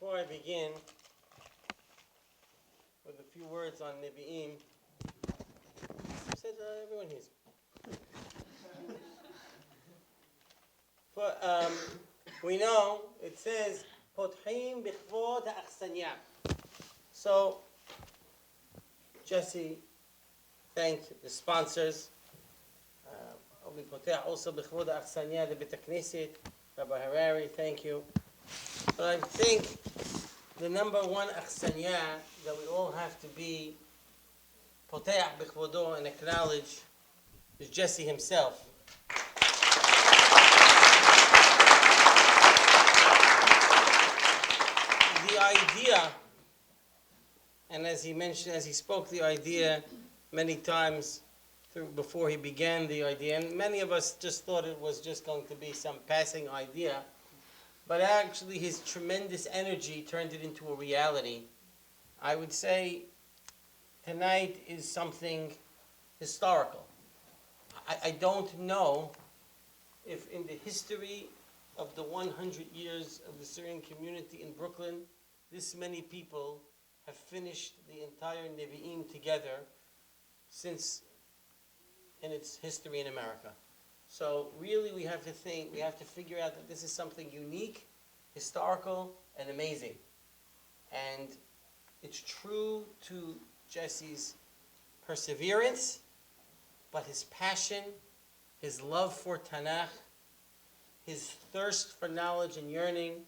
Before I begin with a few words on Nevi'im, said everyone hears. We know it says Potchim b'chvod ha'achsanya. So Jesse thanked the sponsors. We potach also b'chvod ha'achsanya the Beit Knesset. Rabbi Harari, thank you. But I think the number one achsanya that we all have to be potach b'chvodo and acknowledge is Jesse himself. The idea, and as he mentioned, as he spoke the idea many times before he began the idea, and many of us just thought it was just going to be some passing idea, but actually his tremendous energy turned it into a reality. I would say tonight is something historical. I don't know if in the history of the 100 years of the Syrian community in Brooklyn, this many people have finished the entire Nevi'im together since in its history in America. So really we have to figure out that this is something unique, historical, and amazing. And it's true to Jesse's perseverance, but his passion, his love for Tanakh, his thirst for knowledge and yearning,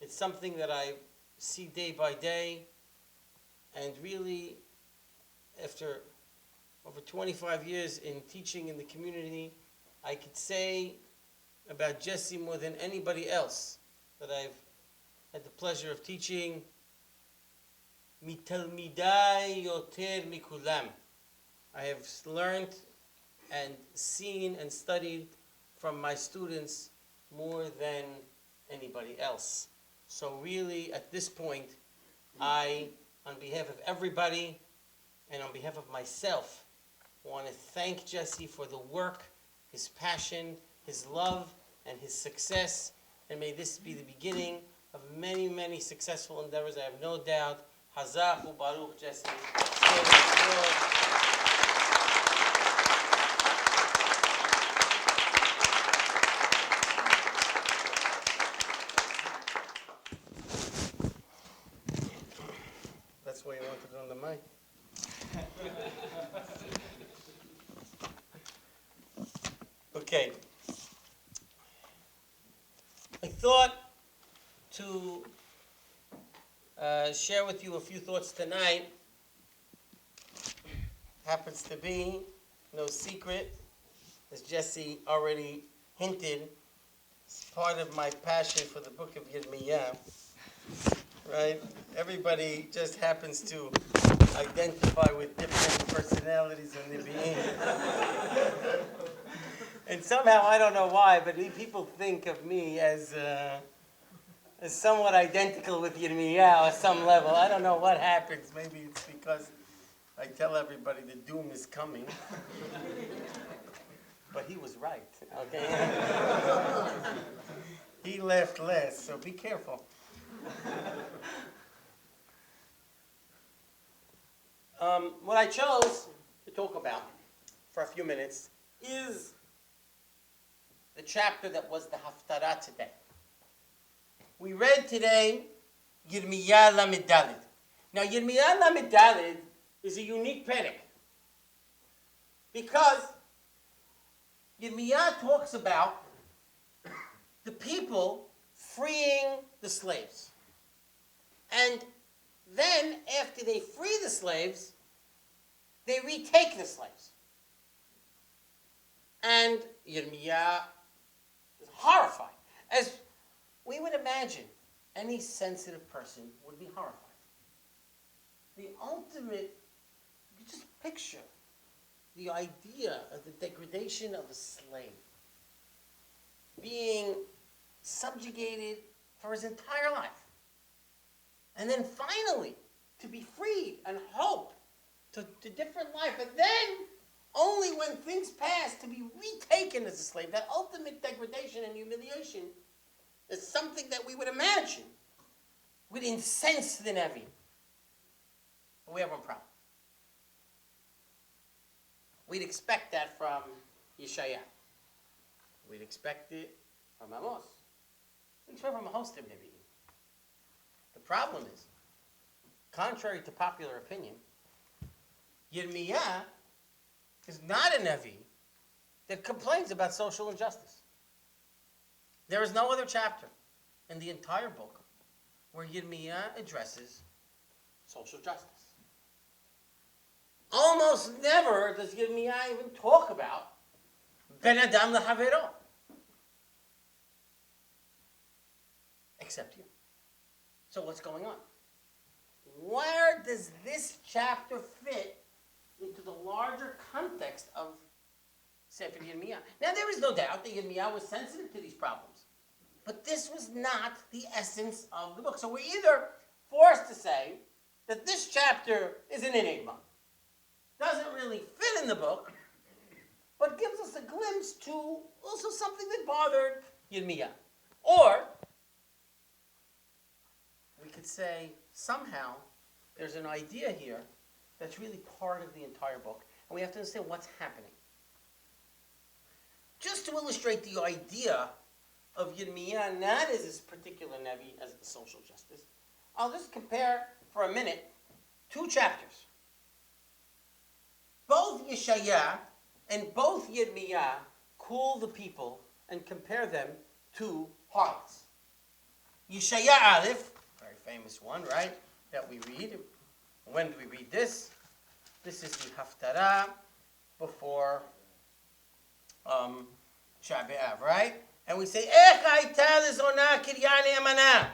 it's something that I see day by day. And really, after over 25 years in teaching in the community, I could say about Jesse more than anybody else that I've had the pleasure of teaching. Mitalmidai yoter mikulam. I have learned and seen and studied from my students more than anybody else. So really, at this point, I, on behalf of everybody and on behalf of myself, want to thank Jesse for the work, his passion, his love, and his success. And may this be the beginning of many, many successful endeavors, I have no doubt. Hazak u'baruch, Jesse. That's why you wanted it on the mic. Okay. I thought to share with you a few thoughts tonight. Happens to be no secret, as Jesse already hinted, it's part of my passion for the book of Yirmiyah. Right? Everybody just happens to identify with different personalities in Nevi'im. And somehow, I don't know why, but people think of me as somewhat identical with Yirmiyah at some level. I don't know what happens. Maybe it's because I tell everybody the doom is coming. But he was right, okay? He left last, so be careful. What I chose to talk about for a few minutes is the chapter that was the Haftarah today. We read today Yirmiyah Lamed Daled. Now Yirmiyah Lamed Daled is a unique perek because Yirmiyah talks about the people freeing the slaves. And then, after they free the slaves, they retake the slaves. And Yirmiyah is horrified. As we would imagine, any sensitive person would be horrified. The ultimate, you just picture the idea of the degradation of a slave being subjugated for his entire life. And then finally, to be freed and hope to different life. And then, only when things pass, to be retaken as a slave. That ultimate degradation and humiliation is something that we would imagine We'd incense the Nevi. But we have one problem. We'd expect that from Yeshaya. We'd expect it from Amos. We'd expect from a host of Nevi'im. The problem is, contrary to popular opinion, Yirmiyah is not a Nevi that complains about social injustice. There is no other chapter in the entire book where Yirmiyah addresses social justice. Almost never does Yirmiyah even talk about Ben Adam L'Havero. Except here. So what's going on? Where does this chapter fit into the larger context of Sefer Yirmiyah? Now, there is no doubt that Yirmiyah was sensitive to these problems. But this was not the essence of the book. So we're either forced to say that this chapter is an enigma, doesn't really fit in the book, but gives us a glimpse to also something that bothered Yirmiyah. Or we could say somehow there's an idea here that's really part of the entire book, and we have to understand what's happening. Just to illustrate the idea of Yirmiyah not as this particular Nevi, as the social justice, I'll just compare for a minute two chapters. Both Yeshaya and both Yirmiyah call the people and compare them to harlots. Yeshaya Aleph, very famous one, right, that we read. When do we read this? This is the Haftarah before Shah B'Av, right? And we say, Ech hayta lezona kirya ne'amana.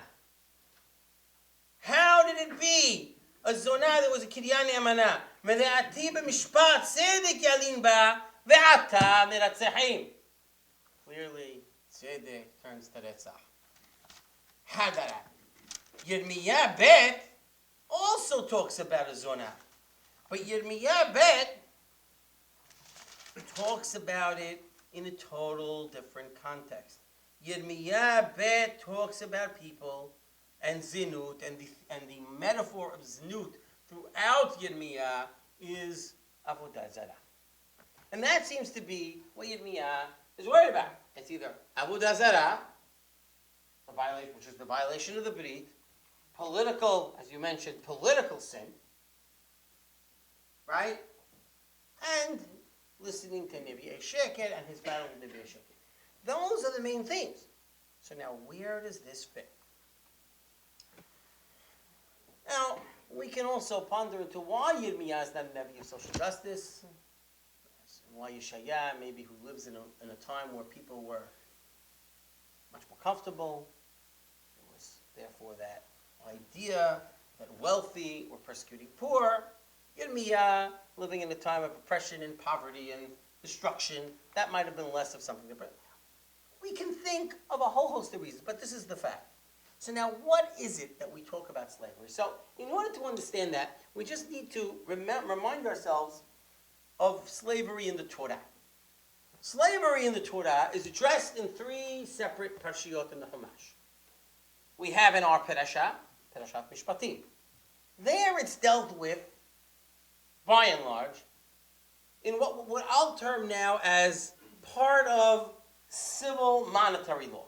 How did it be a zonah that was a kirya ne'amana? Ve'ati b'mishpat tzedek yalin ba ve'ata meratzechim. Clearly, tzedek turns to retzach. How did that happen? Yirmiyah Bet also talks about a zonah. But Yirmiyah Bet talks about it in a total different context. Yirmiyah Bet talks about people and zinut, and the metaphor of zinut throughout Yirmiyah is avodah zarah. And that seems to be what Yirmiyah is worried about. It's either avodah zarah, which is the violation of the Brit, political, as you mentioned, political sin, right? And listening to Nevi'ei Sheker and his battle with Nevi'ei Sheker. Those are the main things. So now, where does this fit? Now, we can also ponder into why Yirmiyah is not a Nevi of social justice, and why Yeshaya, maybe who lives in a time where people were much more comfortable. There was therefore that idea that wealthy were persecuting poor. Yirmiyah, living in a time of oppression and poverty and destruction, that might have been less of something different. We can think of a whole host of reasons, but this is the fact. So now, what is it that we talk about slavery? So, in order to understand that, we just need to remind ourselves of slavery in the Torah. Slavery in the Torah is addressed in three separate parshiyot in the Chumash. We have in our Parashat Mishpatim. There it's dealt with, by and large, in what I'll term now as part of civil monetary law.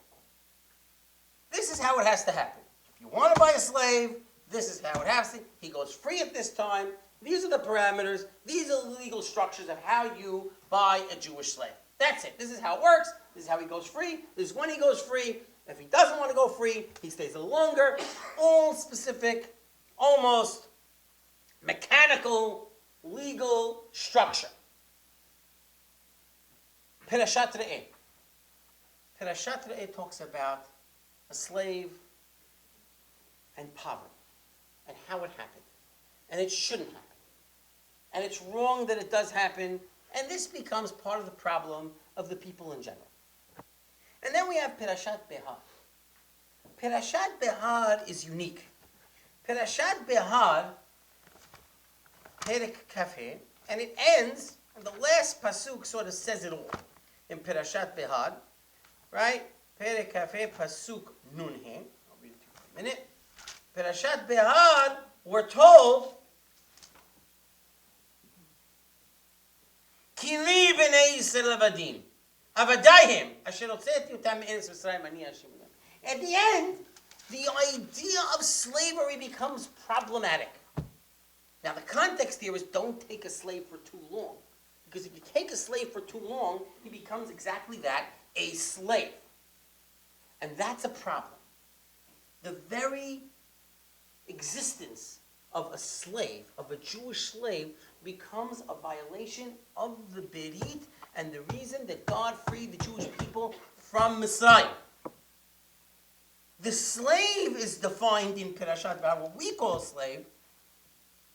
This is how it has to happen. If you want to buy a slave, this is how it has to. He goes free at this time. These are the parameters. These are the legal structures of how you buy a Jewish slave. That's it. This is how it works. This is how he goes free. This is when he goes free. If he doesn't want to go free, he stays a little longer. All specific, almost mechanical, legal structure. Parashat Re'eh. Parashat Re'eh talks about a slave and poverty and how it happened. And it shouldn't happen. And it's wrong that it does happen. And this becomes part of the problem of the people in general. And then we have Parashat Behar. Parashat Behar is unique. Parashat Behar, Perek Kafeh, and it ends, and the last pasuk sort of says it all. In Parashat Behar, right? Perek Kafeh, pasuk Nun He. I'll read it to you for a minute. Parashat Behar, we're told, Kili b'nei Yisrael avadim, avadayim, asher hotzeti otam me'eretz Mitzrayim ani Hashem Elohim. At the end, the idea of slavery becomes problematic. Now, the context here is don't take a slave for too long. Because if you take a slave for too long, he becomes exactly that, a slave. And that's a problem. The very existence of a slave, of a Jewish slave, becomes a violation of the Berit and the reason that God freed the Jewish people from Mitzrayim. The slave is defined in Parashat Behar, what we call a slave,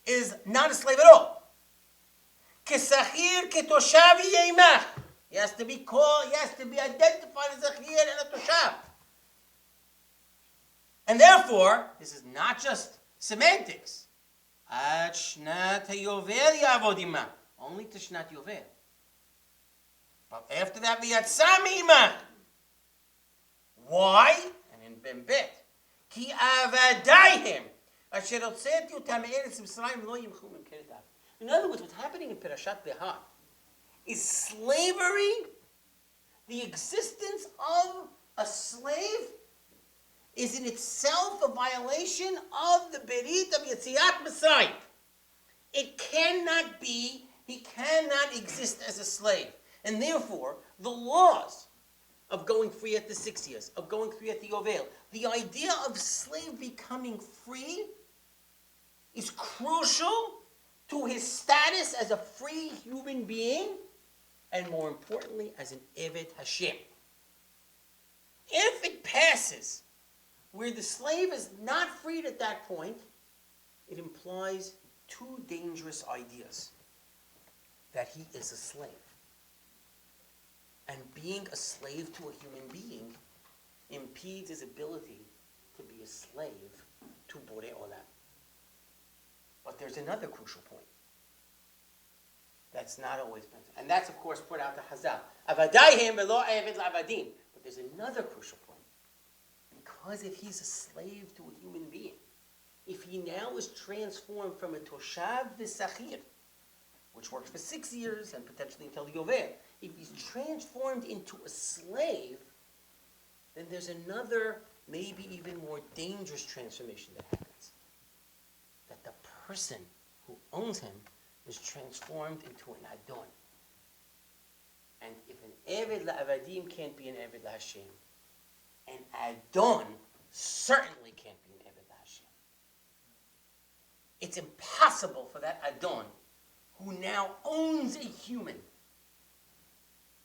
is not a slave at all. Kesachir ketoshav yeimach. He has to be called, he has to be identified as a chir and a toshav. And therefore, this is not just semantics. Ad shnat hayovel yavod imah. Only to shnat yovel. But after that, v'yatzam imah. Why? And in Ben Bet. Ki avadayim. Asher hotzeti otam me'eretz Mitzrayim lo yimchu memkeret av. In other words, what's happening in Parashat Behar is slavery, the existence of a slave, is in itself a violation of the Berit of Yetziat Mitzrayim. It cannot be, he cannot exist as a slave. And therefore, the laws of going free at the 6 years, of going free at the Yovel, the idea of slave becoming free is crucial to his status as a free human being, and more importantly, as an Eved Hashem. If it passes where the slave is not freed at that point, it implies two dangerous ideas. That he is a slave. And being a slave to a human being impedes his ability to be a slave to Borei Olam. But there's another crucial point. That's not always mentioned. And that's, of course, put out to Hazal. Avadayim v'lo eved la'avadim. But there's another crucial point. Because if he's a slave to a human being, if he now is transformed from a toshav v'sachir, which works for 6 years and potentially until the Yovel, if he's transformed into a slave, then there's another, maybe even more dangerous transformation that happens. That the person who owns him is transformed into an Adon. And if an Eved la'avadim can't be an Eved la'Hashem, an Adon certainly can't be an Eved la'Hashem. It's impossible for that Adon, who now owns a human,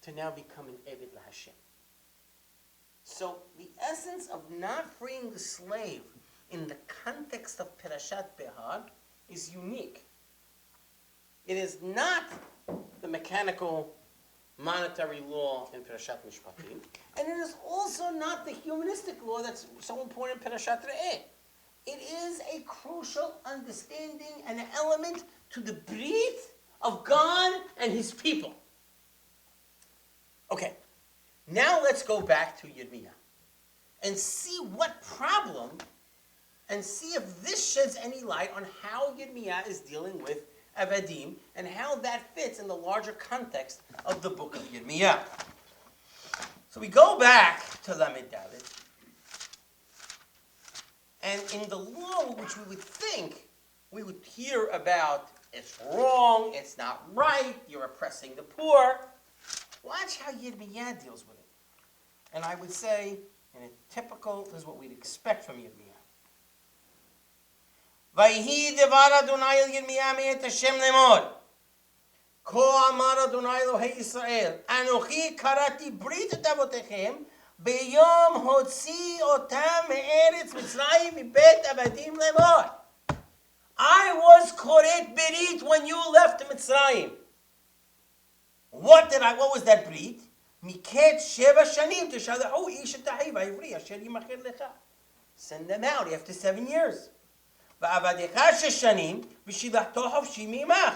to now become an Eved la'Hashem. So the essence of not freeing the slave in the context of Parashat Behar is unique. It is not the mechanical monetary law in Parashat Mishpatim, and it is also not the humanistic law that's so important in Parashat Re'eh. It is a crucial understanding and element to the Brit of God and His people. Okay, now let's go back to Yirmiyah and see what problem, and see if this sheds any light on how Yirmiyah is dealing with Avadim, and how that fits in the larger context of the book of Yirmiyah. So we go back to Lamed Dalet, and in the law which we would think we would hear about, it's wrong, it's not right, you're oppressing the poor. Watch how Yirmiyah deals with it. And I would say, in a typical, this is what we'd expect from Yirmiyah. ויהי דבר אדוני אל ירמיה מאת השם לאמור כה אמר אדוני אלוהי ישראל אנוכי קראתי ברית את אבותיכם ביום הוציא אותם מארץ מצרים מבית עבדים לאמור. I was koret berit when you left Mitzrayim. What was that brit? מקץ 7 שנים תשלחו איש את האחיו העברי אשר ימכר לך. Send them out after 7 years. ועבדך 6 שנים ושילחתו חופשי מעמך.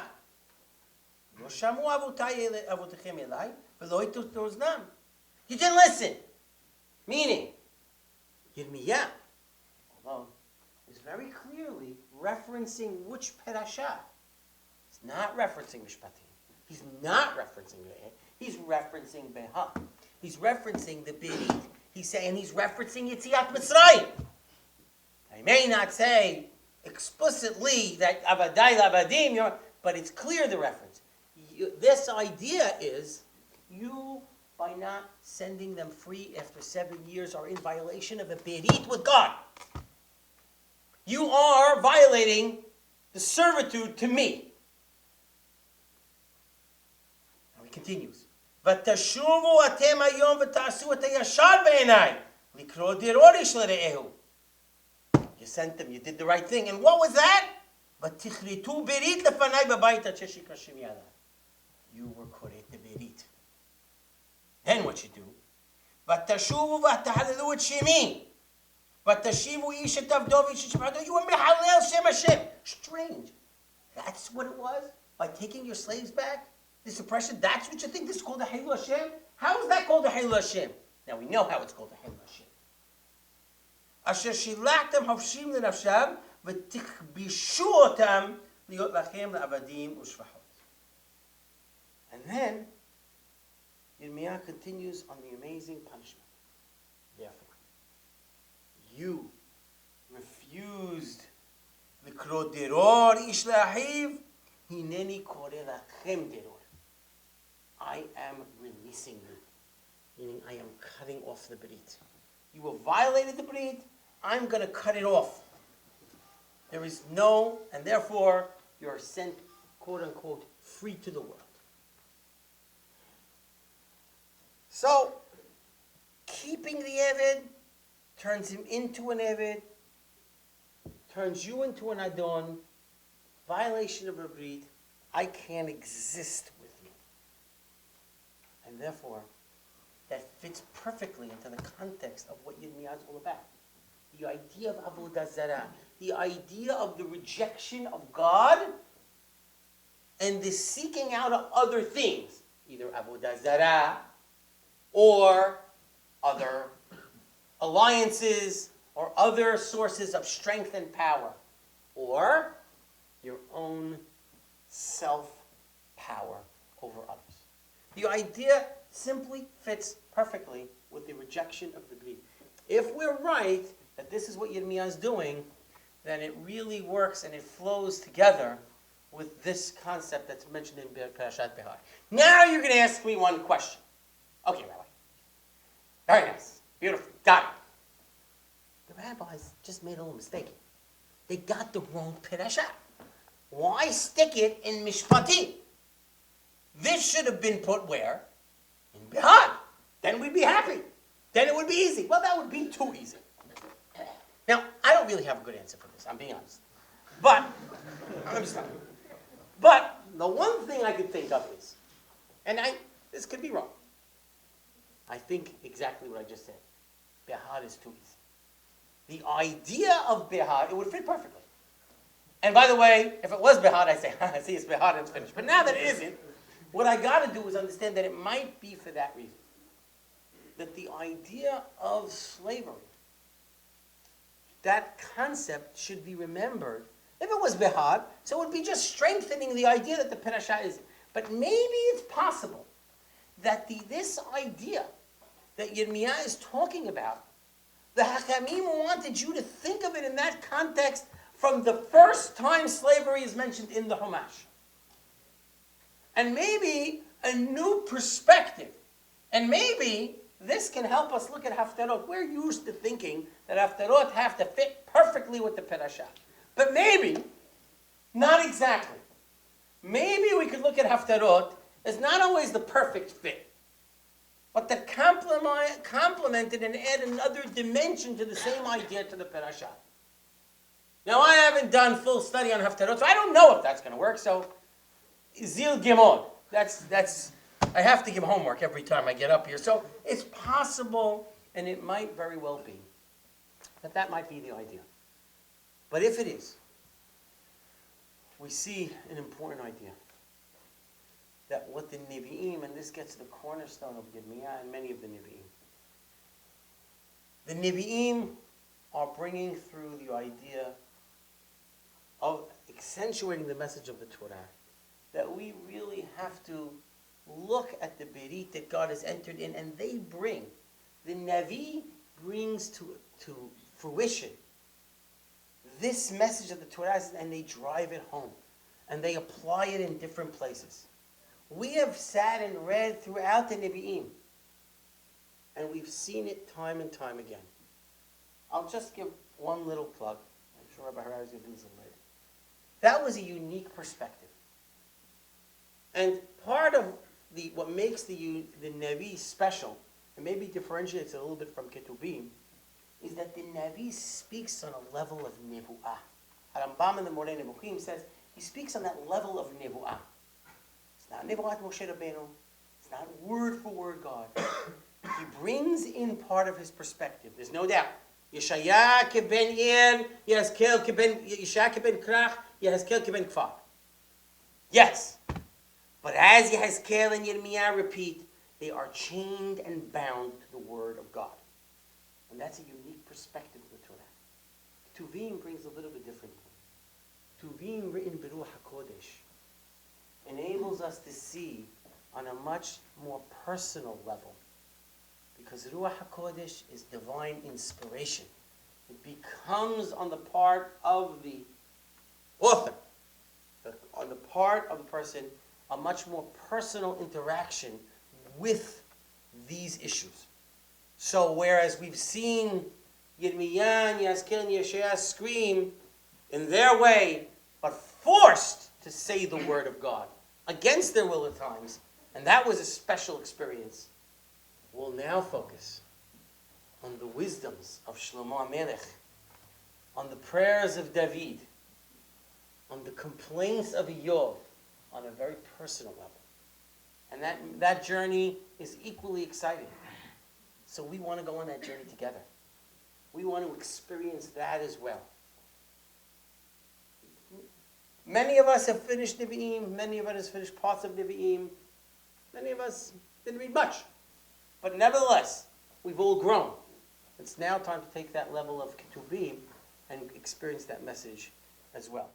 לא שמעו אבותיכם אליי ולא הטו אוזנם. He didn't listen. Meaning, Yirmiyah, although his very clearly referencing which perashah. He's not referencing Mishpatim. He's not referencing Re'eh. He's referencing Beha. He's referencing the Berit. He's referencing Yetziat Mitzrayim. I may not say explicitly that Avadai Lavadim, but it's clear the reference. This idea is you, by not sending them free after 7 years, are in violation of a Berit with God. You are violating the servitude to me. Now he continues. ותשובו אתם היום ותעשו את הישר בעיניי, לקרוא דירות איש לרעהו. You sent them, you did the right thing. And what was that? ותכרתו ברית לפניי בבית עד ששיקרא שמי עליי. You were correct the berit. Then what you do? ותשובו ותהללו את שמי. ותשיבו איש את עבדו ואיש את שפחתו. You were mehalel Shem Hashem. Strange. That's what it was? By taking your slaves back? This oppression? That's what you think this is called a Halil Hashem? How is that called a Halil Hashem? Now we know how it's called a Halil Hashem. אשר שילחתם חופשים לנפשם ותכבשו אותם להיות לכם לעבדים ושפחות. And then, Yirmiyah continues on the amazing punishment. Therefore, you refused לקרוא דרור איש לאחיו, הנני קורא לכם דרור. I am releasing you, meaning I am cutting off the Brit. You have violated the Brit, I'm going to cut it off. There is no, and therefore you are sent, quote unquote, free to the world. So, keeping the Eved turns him into an Eved, turns you into an Adon, violation of a Brit. I can't exist with you. And therefore, that fits perfectly into the context of what Yirmiyah is all about. The idea of Avodah Zarah, the idea of the rejection of God, and the seeking out of other things, either Avodah Zarah, or other alliances, or other sources of strength and power, or your own self-power over others. The idea simply fits perfectly with the rejection of the Brit. If we're right that this is what Yirmiyah is doing, then it really works and it flows together with this concept that's mentioned in Parashat Behar. Now you're going to ask me one question. Okay, Rabbi. Very nice. Beautiful. Got it. The rabbis just made a little mistake. They got the wrong Parashat. Why stick it in Mishpatim? This should have been put where? In Behar. Then we'd be happy. Then it would be easy. Well, that would be too easy. Now, I don't really have a good answer for this, I'm being honest. But, I'm just telling you. But, the one thing I could think of is, and this could be wrong. I think exactly what I just said. Behar is too easy. The idea of Behar, it would fit perfectly. And by the way, if it was Behar, I'd say, see, it's Behar and it's finished. But now that it isn't, what I got to do is understand that it might be for that reason. That the idea of slavery, that concept should be remembered. If it was Behar, so it would be just strengthening the idea that the Parashah is. But maybe it's possible that this idea that Yirmiyah is talking about, the Hakamim wanted you to think of it in that context from the first time slavery is mentioned in the Chumash. And maybe a new perspective. And maybe this can help us look at Haftarot. We're used to thinking that Haftarot have to fit perfectly with the Parashah. But maybe, not exactly. Maybe we could look at Haftarot as not always the perfect fit, but that complemented and add another dimension to the same idea to the Parashah. Now, I haven't done full study on Haftarot, so I don't know if that's going to work. So, Zil Gimon. That's. I have to give homework every time I get up here. So, it's possible, and it might very well be, that might be the idea. But if it is, we see an important idea. That what the Nevi'im, and this gets to the cornerstone of Yirmiyah and many of the Nevi'im. The Nevi'im are bringing through the idea accentuating the message of the Torah, that we really have to look at the berit that God has entered in, and they bring, the Navi brings to fruition this message of the Torah, and they drive it home, and they apply it in different places. We have sat and read throughout the Nevi'im, and we've seen it time and time again. I'll just give one little plug. I'm sure Rabbi Harari is going to do this later. That was a unique perspective. And part of what makes the Navi special, and maybe differentiates it a little bit from Ketubim, is that the Navi speaks on a level of Nevu'ah. Rambam in the Moreh Nevuchim says he speaks on that level of Nevu'ah. It's not Nevu'at Moshe Rabbeinu. It's not word for word God. He brings in part of his perspective. There's no doubt. Yeshaya keben Ir, Yehezkel keben Krach, Yehezkel keben Kfar. Yes. But as Yehezkel and Yirmiyah repeat, they are chained and bound to the word of God. And that's a unique perspective of the Torah. Tuvim brings a little bit different. Tuvim written Beruach HaKodesh enables us to see on a much more personal level. Because Ruach HaKodesh is divine inspiration. It becomes on the part of the author, on the part of the person, a much more personal interaction with these issues. So whereas we've seen Yirmiyah, Yehezkel, and Yeshaya scream in their way, but forced to say the word of God, against their will at times, and that was a special experience, we'll now focus on the wisdoms of Shlomo HaMelech, on the prayers of David, on the complaints of Iyov, on a very personal level. And that journey is equally exciting. So we want to go on that journey together. We want to experience that as well. Many of us have finished Nevi'im. Many of us have finished parts of Nevi'im. Many of us didn't read much. But nevertheless, we've all grown. It's now time to take that level of Ketubim and experience that message as well.